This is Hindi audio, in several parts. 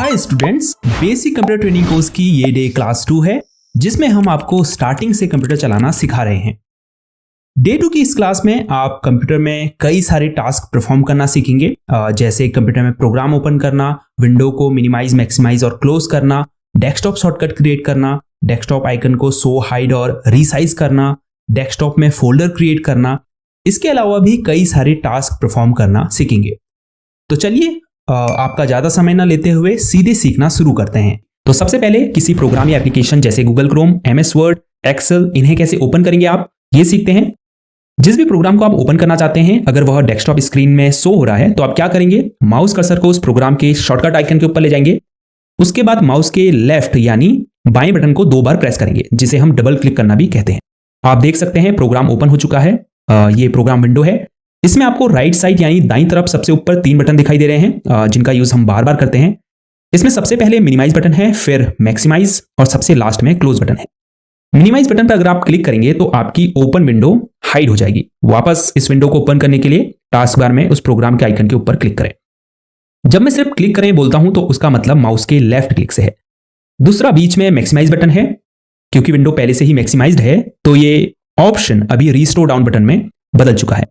Hi students, basic computer training course की ये डे क्लास 2 है जिसमें हम आपको स्टार्टिंग से कंप्यूटर चलाना सिखा रहे हैं। डे 2 की इस क्लास में आप कंप्यूटर में कई सारे टास्क परफॉर्म करना सीखेंगे, जैसे कंप्यूटर में प्रोग्राम ओपन करना, विंडो को मिनिमाइज, मैक्सिमाइज और क्लोज करना, डेस्कटॉप शॉर्टकट क्रिएट करना, डेस्कटॉप आइकन को शो, हाइड और रीसाइज करना, डेस्कटॉप में फोल्डर क्रिएट करना। इसके अलावा भी कई सारे टास्क परफॉर्म करना सीखेंगे। तो चलिए आपका ज्यादा समय ना लेते हुए सीधे सीखना शुरू करते हैं। तो सबसे पहले किसी प्रोग्राम या एप्लीकेशन जैसे Google Chrome, MS Word, Excel, इन्हें कैसे ओपन करेंगे आप ये सीखते हैं। जिस भी प्रोग्राम को आप ओपन करना चाहते हैं, अगर वह डेस्कटॉप स्क्रीन में शो हो रहा है तो आप क्या करेंगे, माउस कर्सर को उस प्रोग्राम के शॉर्टकट आइकन के ऊपर ले जाएंगे। उसके बाद माउस के लेफ्ट यानी बाएं बटन को 2 बार प्रेस करेंगे, जिसे हम डबल क्लिक करना भी कहते हैं। आप देख सकते हैं प्रोग्राम ओपन हो चुका है। ये प्रोग्राम विंडो है। इसमें आपको राइट साइड यानी दाईं तरफ सबसे ऊपर 3 बटन दिखाई दे रहे हैं, जिनका यूज हम बार बार करते हैं। इसमें सबसे पहले मिनिमाइज बटन है, फिर मैक्सिमाइज और सबसे लास्ट में क्लोज बटन है। मिनिमाइज बटन पर अगर आप क्लिक करेंगे तो आपकी ओपन विंडो हाइड हो जाएगी। वापस इस विंडो को ओपन करने के लिए टास्क बार में उस प्रोग्राम के आइकन के ऊपर क्लिक करें। जब मैं सिर्फ क्लिक करें बोलता हूं तो उसका मतलब माउस के लेफ्ट क्लिक से है। दूसरा बीच में मैक्सिमाइज बटन है। क्योंकि विंडो पहले से ही मैक्सिमाइज्ड है तो ये ऑप्शन अभी रीस्टोर डाउन बटन में बदल चुका है।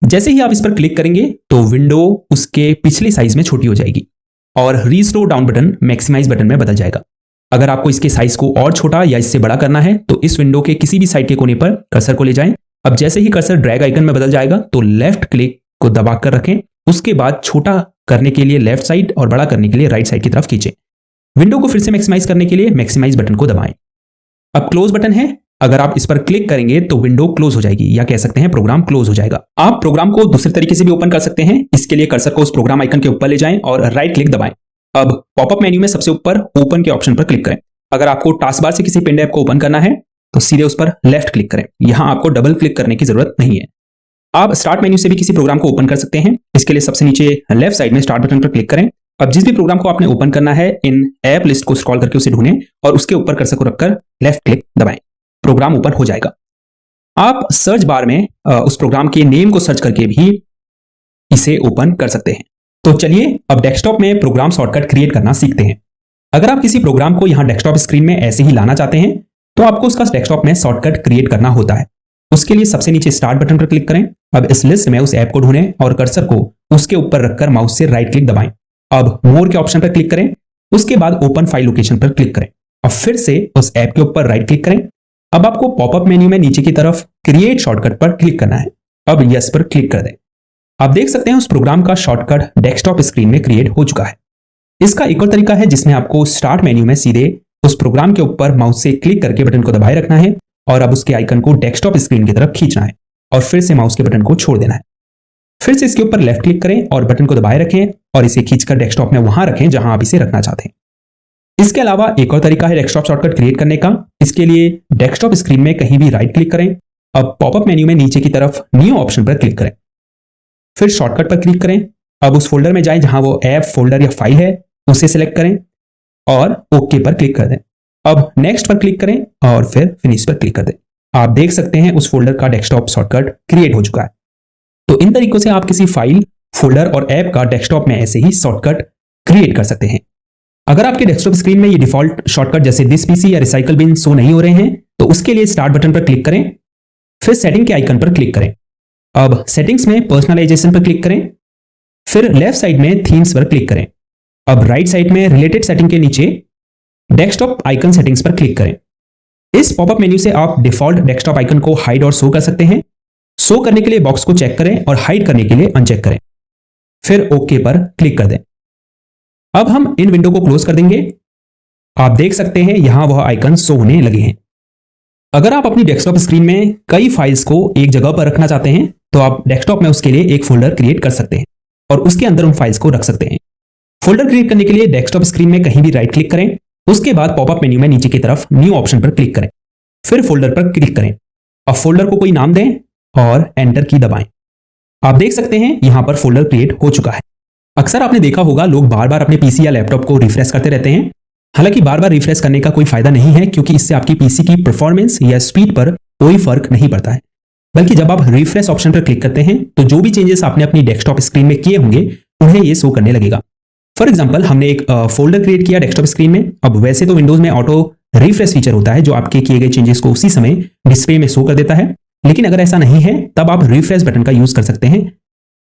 जैसे ही आप इस पर क्लिक करेंगे तो विंडो उसके पिछले साइज में छोटी हो जाएगी और restore down button maximize button में बदल जाएगा। अगर आपको इसके साइज को और छोटा या इससे बड़ा करना है तो इस विंडो के किसी भी साइड के कोने पर कर्सर को ले जाएं। अब जैसे ही कर्सर ड्रैग आइकन में बदल जाएगा तो लेफ्ट क्लिक को दबाकर रखें। उसके बाद छोटा करने के लिए लेफ्ट साइड और बड़ा करने के लिए राइट साइड की तरफ खींचें। विंडो को फिर से मैक्सिमाइज करने के लिए मैक्सिमाइज बटन को दबाएं। अब क्लोज बटन है। अगर आप इस पर क्लिक करेंगे तो विंडो क्लोज हो जाएगी, या कह सकते हैं प्रोग्राम क्लोज हो जाएगा। आप प्रोग्राम को दूसरे तरीके से भी ओपन कर सकते हैं। इसके लिए कर्सर को उस प्रोग्राम आइकन के ऊपर ले जाएं और राइट क्लिक दबाएं। अब पॉपअप मेन्यू में सबसे ऊपर ओपन के ऑप्शन पर क्लिक करें। अगर आपको टास्क बार से किसी पिन ऐप को ओपन करना है तो सीधे उस पर लेफ्ट क्लिक करें। यहां आपको डबल क्लिक करने की जरूरत नहीं है। आप स्टार्ट मेन्यू से भी किसी प्रोग्राम को ओपन कर सकते हैं। इसके लिए सबसे नीचे लेफ्ट साइड में स्टार्ट बटन पर क्लिक करें। अब जिस भी प्रोग्राम को आपने ओपन करना है, इन ऐप लिस्ट को स्क्रॉल करके उसे ढूंढें और उसके ऊपर कर्सर को रखकर लेफ्ट क्लिक दबाएं। प्रोग्राम ओपन हो जाएगा। आप सर्च बार में उस प्रोग्राम के नेम को सर्च करके भी इसे ओपन कर सकते हैं। तो चलिए अब डेस्कटॉप में प्रोग्राम शॉर्टकट क्रिएट करना सीखते हैं। अगर आप किसी प्रोग्राम को यहां डेस्कटॉप स्क्रीन में ऐसे ही लाना चाहते हैं तो आपको उसका डेस्कटॉप में शॉर्टकट क्रिएट करना होता है। उसके लिए सबसे नीचे स्टार्ट बटन पर क्लिक करें। अब इस लिस्ट में उस ऐप को ढूंढें और कर्सर को उसके ऊपर रखकर माउस से राइट क्लिक दबाएं। अब मोर के ऑप्शन पर क्लिक करें। उसके बाद ओपन फाइल लोकेशन पर क्लिक करें। अब फिर से उस ऐप के ऊपर राइट क्लिक करें। अब आपको पॉपअप मेन्यू में नीचे की तरफ क्रिएट शॉर्टकट पर क्लिक करना है। अब यस पर क्लिक कर दें। आप देख सकते हैं उस प्रोग्राम का शॉर्टकट डेस्कटॉप स्क्रीन में क्रिएट हो चुका है। इसका एक और तरीका है जिसमें आपको स्टार्ट मेन्यू में सीधे उस प्रोग्राम के ऊपर माउस से क्लिक करके बटन को दबाए रखना है और अब उसके आइकन को डेस्कटॉप स्क्रीन की तरफ खींचना है और फिर से माउस के बटन को छोड़ देना है। फिर से इसके ऊपर लेफ्ट क्लिक करें और बटन को दबाए रखें और इसे खींचकर डेस्कटॉप में वहां रखें जहां आप इसे रखना चाहते हैं। इसके अलावा एक और तरीका है डेस्कटॉप शॉर्टकट क्रिएट करने का। इसके लिए डेस्कटॉप स्क्रीन में कहीं भी राइट क्लिक करें। अब पॉपअप मेन्यू में नीचे की तरफ न्यू ऑप्शन पर क्लिक करें। फिर शॉर्टकट पर क्लिक करें। अब उस फोल्डर में जाएं जहां वो ऐप, फोल्डर या फाइल है, उसे सिलेक्ट करें और ओके पर क्लिक कर दें। अब नेक्स्ट पर क्लिक करें और फिर फिनिश पर क्लिक कर दें। आप देख सकते हैं उस फोल्डर का डेस्कटॉप शॉर्टकट क्रिएट हो चुका है। तो इन तरीकों से आप किसी फाइल, फोल्डर और ऐप का डेस्कटॉप में ऐसे ही शॉर्टकट क्रिएट कर सकते हैं। अगर आपके डेस्कटॉप स्क्रीन में ये डिफॉल्ट शॉर्टकट जैसे दिस पीसी या रिसाइकल बिन शो नहीं हो रहे हैं तो उसके लिए स्टार्ट बटन पर क्लिक करें। फिर सेटिंग के आइकन पर क्लिक करें। अब सेटिंग्स में पर्सनलाइजेशन पर क्लिक करें। फिर लेफ्ट साइड में थीम्स पर क्लिक करें। अब राइट साइड में रिलेटेड सेटिंग के नीचे डेस्कटॉप आइकन सेटिंग्स पर क्लिक करें। इस पॉपअप मेन्यू से आप डिफॉल्ट डेस्कटॉप आइकन को हाइड और शो कर सकते हैं। शो करने के लिए बॉक्स को चेक करें और हाइड करने के लिए अनचेक करें। फिर ओके पर क्लिक कर दें। अब हम इन विंडो को क्लोज कर देंगे। आप देख सकते हैं यहां वह आइकन शो होने लगे हैं। अगर आप अपनी डेस्कटॉप स्क्रीन में कई फाइल्स को एक जगह पर रखना चाहते हैं तो आप डेस्कटॉप में उसके लिए एक फोल्डर क्रिएट कर सकते हैं और उसके अंदर उन फाइल्स को रख सकते हैं। फोल्डर क्रिएट करने के लिए डेस्कटॉप स्क्रीन में कहीं भी राइट क्लिक करें। उसके बाद पॉपअप मेन्यू में नीचे की तरफ न्यू ऑप्शन पर क्लिक करें। फिर फोल्डर पर क्लिक करें। अब फोल्डर को कोई नाम दें और एंटर की दबाएं। आप देख सकते हैं यहां पर फोल्डर क्रिएट हो चुका है। अक्सर आपने देखा होगा लोग बार बार अपने पीसी या लैपटॉप को रिफ्रेश करते रहते हैं। हालांकि बार बार रिफ्रेश करने का कोई फायदा नहीं है क्योंकि इससे आपकी पीसी की परफॉर्मेंस या स्पीड पर कोई फर्क नहीं पड़ता है। बल्कि जब आप रिफ्रेश ऑप्शन पर क्लिक करते हैं तो जो भी चेंजेस आपने अपनी डेस्कटॉप स्क्रीन में किए होंगे उन्हें ये शो करने लगेगा। फॉर एग्जाम्पल हमने एक फोल्डर क्रिएट किया डेस्कटॉप स्क्रीन में। अब वैसे तो विंडोज में ऑटो रिफ्रेश फीचर होता है जो आपके किए गए चेंजेस को उसी समय डिस्प्ले में शो कर देता है, लेकिन अगर ऐसा नहीं है तब आप रिफ्रेश बटन का यूज कर सकते हैं।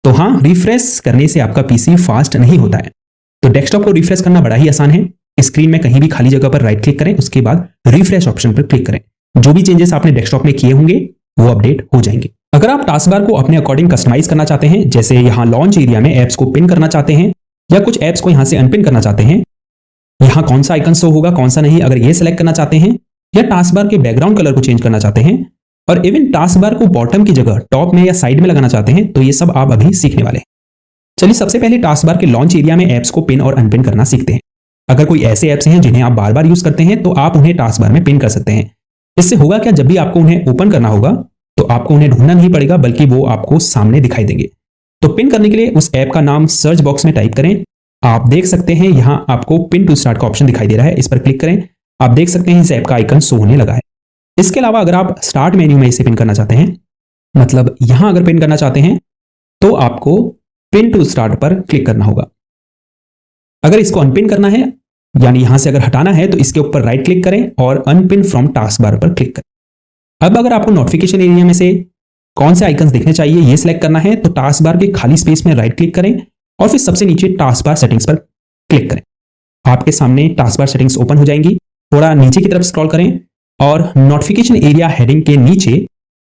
तो हाँ, रिफ्रेश करने से आपका पीसी फास्ट नहीं होता है। तो डेस्कटॉप को रिफ्रेश करना बड़ा ही आसान है। स्क्रीन में कहीं भी खाली जगह पर राइट क्लिक करें, उसके बाद रिफ्रेश ऑप्शन पर क्लिक करें। जो भी चेंजेस आपने डेस्कटॉप में किए होंगे वो अपडेट हो जाएंगे। अगर आप टास्क बार को अपने अकॉर्डिंग कस्टमाइज करना चाहते हैं, जैसे यहाँ लॉन्च एरिया में एप्स को पिन करना चाहते हैं या कुछ एप्स को यहाँ से अनपिन करना चाहते हैं, यहाँ कौन सा आइकन शो होगा कौन सा नहीं, अगर ये सिलेक्ट करना चाहते हैं, या टास्क बार के बैकग्राउंड कलर को चेंज करना चाहते हैं, और इवन टास्क बार को बॉटम की जगह टॉप में या साइड में लगाना चाहते हैं, तो ये सब आप अभी सीखने वाले हैं। चलिए सबसे पहले टास्क बार के लॉन्च एरिया में एप्स को पिन और अनपिन करना सीखते हैं। अगर कोई ऐसे एप्स हैं जिन्हें आप बार बार यूज करते हैं तो आप उन्हें टास्क बार में पिन कर सकते हैं। इससे होगा क्या, जब भी आपको उन्हें ओपन करना होगा तो आपको उन्हें ढूंढना नहीं पड़ेगा, बल्कि वो आपको सामने दिखाई देंगे। तो पिन करने के लिए उस ऐप का नाम सर्च बॉक्स में टाइप करें। आप देख सकते हैं यहां आपको पिन टू स्टार्ट का ऑप्शन दिखाई दे रहा है, इस पर क्लिक करें। आप देख सकते हैं इस ऐप का आइकन शो होने लगा है। इसके अलावा अगर आप स्टार्ट मेन्यू में इसे पिन करना चाहते हैं, मतलब यहां अगर पिन करना चाहते हैं तो आपको पिन टू स्टार्ट पर क्लिक करना होगा। अगर इसको अनपिन करना है, यानी यहां से अगर हटाना है, तो इसके ऊपर राइट क्लिक करें और अनपिन फ्रॉम टास्क बार पर क्लिक करें। अब अगर आपको नोटिफिकेशन एरिया में से कौन से आइकन्स दिखने चाहिए ये सिलेक्ट करना है, तो टास्क बार के खाली स्पेस में राइट क्लिक करें और फिर सबसे नीचे टास्क बार सेटिंग्स पर क्लिक करें। आपके सामने टास्क बार सेटिंग्स ओपन हो जाएंगी। थोड़ा नीचे की तरफ स्क्रॉल करें और नोटिफिकेशन एरिया हेडिंग के नीचे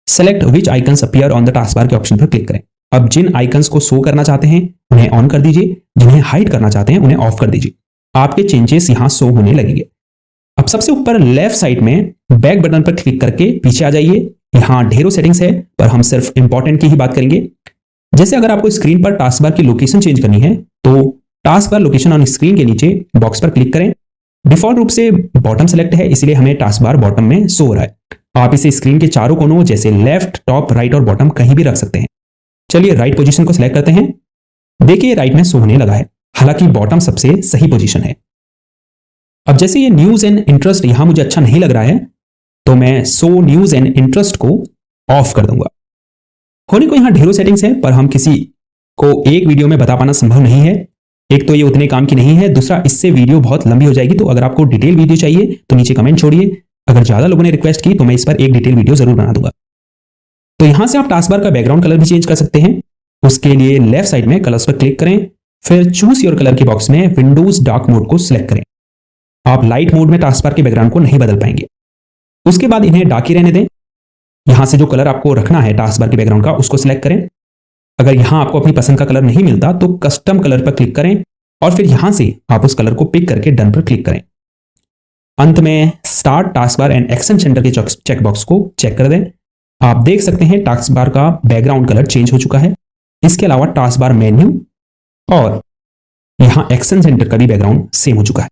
select which icons appear on the task bar के ऑप्शन पर क्लिक करें। अब जिन आइकन्स को शो करना चाहते हैं उन्हें ऑन कर दीजिए, जिन्हें हाइड करना चाहते हैं उन्हें ऑफ कर दीजिए। आपके चेंजेस यहां शो होने लगेंगे। अब सबसे ऊपर लेफ्ट साइड में बैक बटन पर क्लिक करके पीछे आ जाइए। यहां ढेरों सेटिंग्स है, पर हम सिर्फ इंपॉर्टेंट की ही बात करेंगे। जैसे अगर आपको स्क्रीन पर टास्क बार की लोकेशन चेंज करनी है, तो task bar location on screen के नीचे बॉक्स पर क्लिक करें। डिफॉल्ट रूप से बॉटम सेलेक्ट है, इसलिए हमें टास्क बार बॉटम में शो हो रहा है। आप इसे स्क्रीन के चारों कोनों जैसे लेफ्ट, टॉप, राइट और बॉटम कहीं भी रख सकते हैं। चलिए राइट पोजीशन को सिलेक्ट करते हैं। देखिए राइट में शो होने लगा है, हालांकि बॉटम सबसे सही पोजीशन है। अब जैसे ये न्यूज एंड इंटरेस्ट यहां मुझे अच्छा नहीं लग रहा है, तो मैं शो न्यूज एंड इंटरेस्ट को ऑफ कर दूंगा। होने को यहां ढेरों सेटिंग्स हैं, पर हम किसी को एक वीडियो में बता पाना संभव नहीं है। एक तो ये उतने काम की नहीं है, दूसरा इससे वीडियो बहुत लंबी हो जाएगी। तो अगर आपको डिटेल वीडियो चाहिए तो नीचे कमेंट छोड़िए। अगर ज्यादा लोगों ने रिक्वेस्ट की तो मैं इस पर एक डिटेल वीडियो जरूर बना दूंगा। तो यहां से आप टास्क बार का बैकग्राउंड कलर भी चेंज कर सकते हैं। उसके लिए लेफ्ट साइड में कलर्स पर क्लिक करें, फिर चूज योर कलर के बॉक्स में विंडोज डार्क मोड को सिलेक्ट करें। आप लाइट मोड में टास्क बार के बैकग्राउंड को नहीं बदल पाएंगे। उसके बाद इन्हें डार्क ही रहने दें। यहां से जो कलर आपको रखना है टास्क बार के बैकग्राउंड का, उसको सिलेक्ट करें। अगर यहां आपको अपनी पसंद का कलर नहीं मिलता तो कस्टम कलर पर क्लिक करें और फिर यहां से आप उस कलर को पिक करके डन पर क्लिक करें। अंत में start task bar and action centre के चेक बॉक्स को चेक कर दें। आप देख सकते हैं टास्क बार का बैकग्राउंड कलर चेंज हो चुका है। इसके अलावा टास्क बार मेन्यू और यहां एक्शन सेंटर का भी बैकग्राउंड सेम हो चुका है।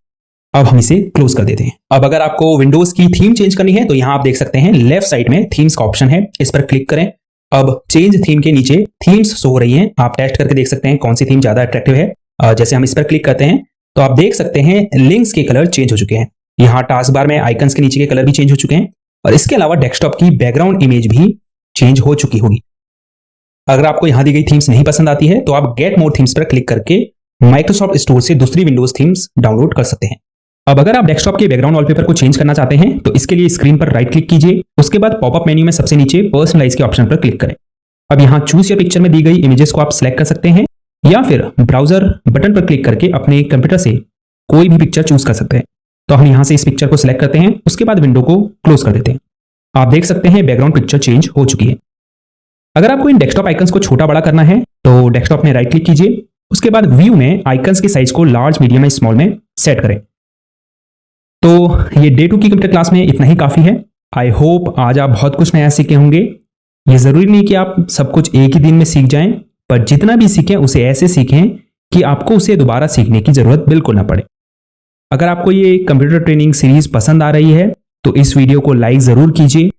अब हम इसे क्लोज कर देते हैं। अब अगर आपको विंडोज की थीम चेंज करनी है तो यहां आप देख सकते हैं लेफ्ट साइड में थीम्स का ऑप्शन है, इस पर क्लिक करें। अब चेंज थीम के नीचे थीम्स शो हो रही हैं। आप टेस्ट करके देख सकते हैं कौन सी थीम ज्यादा अट्रैक्टिव है। जैसे हम इस पर क्लिक करते हैं तो आप देख सकते हैं लिंक्स के कलर चेंज हो चुके हैं। यहाँ टास्क बार में आइकन्स के नीचे के कलर भी चेंज हो चुके हैं और इसके अलावा डेस्कटॉप की बैकग्राउंड इमेज भी चेंज हो चुकी होगी। अगर आपको यहां दी गई थीम्स नहीं पसंद आती है तो आप गेट मोर थीम्स पर क्लिक करके माइक्रोसॉफ्ट स्टोर से दूसरी विंडोज थीम्स डाउनलोड कर सकते हैं। अब अगर आप डेस्कटॉप के बैकग्राउंड वॉलपेपर को चेंज करना चाहते हैं तो इसके लिए स्क्रीन पर राइट क्लिक कीजिए। उसके बाद पॉपअप मेन्यू में सबसे नीचे पर्सनलाइज के ऑप्शन पर क्लिक करें। अब यहाँ चूज या पिक्चर में दी गई इमेजेस को आप सिलेक्ट कर सकते हैं या फिर ब्राउजर बटन पर क्लिक करके अपने कंप्यूटर से कोई भी पिक्चर चूज कर सकते हैं। तो हम यहां से इस पिक्चर को सिलेक्ट करते हैं, उसके बाद विंडो को क्लोज कर देते हैं। आप देख सकते हैं बैकग्राउंड पिक्चर चेंज हो चुकी है। अगर आपको इन डेस्कटॉप आइकन्स को छोटा बड़ा करना है तो डेस्कटॉप में राइट क्लिक कीजिए। उसके बाद व्यू में आइकन्स के साइज को लार्ज, मीडियम या स्मॉल में सेट करें। तो ये डे 2 की कंप्यूटर क्लास में इतना ही काफी है। आई होप आज आप बहुत कुछ नया सीखे होंगे। ये जरूरी नहीं कि आप सब कुछ एक ही दिन में सीख जाएं, पर जितना भी सीखें उसे ऐसे सीखें कि आपको उसे दोबारा सीखने की जरूरत बिल्कुल ना पड़े। अगर आपको ये कंप्यूटर ट्रेनिंग सीरीज पसंद आ रही है तो इस वीडियो को लाइक जरूर कीजिए